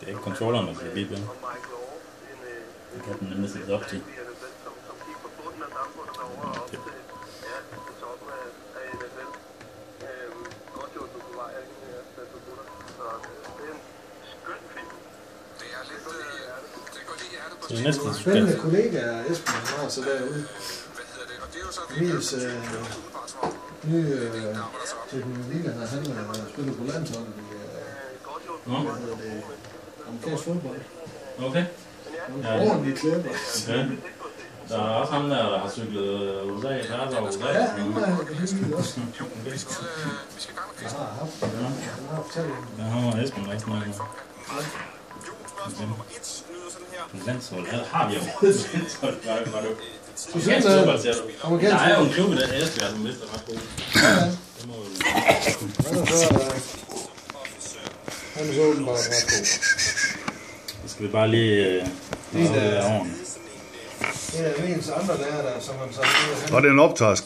Det er ikke controlleren, der skal blive ved. Det kan den nemlig sætte op til. Det er næsten spændende kollega Esben har så derude. Emils nye teknologi, han spiller på landsholdet i amerikansk fodbold. Okay. Ordentligt klipper. Okay. Der er også ham der har cyklet USA. Der er der USA. Ja, han er helt også. Jeg har haft det. Han har fortalt om det. Ja, han var Esben rigtig meget. Landshold. Har vi jo landshold? Var det amerikansk fodbold, siger du? Der er jo en klub i den Esbjerg, som mister ret god. Ja. Han er så åbenbart ret god. Så skal vi bare lige det er en af ens andre lærere, som han så... Og det er en optager.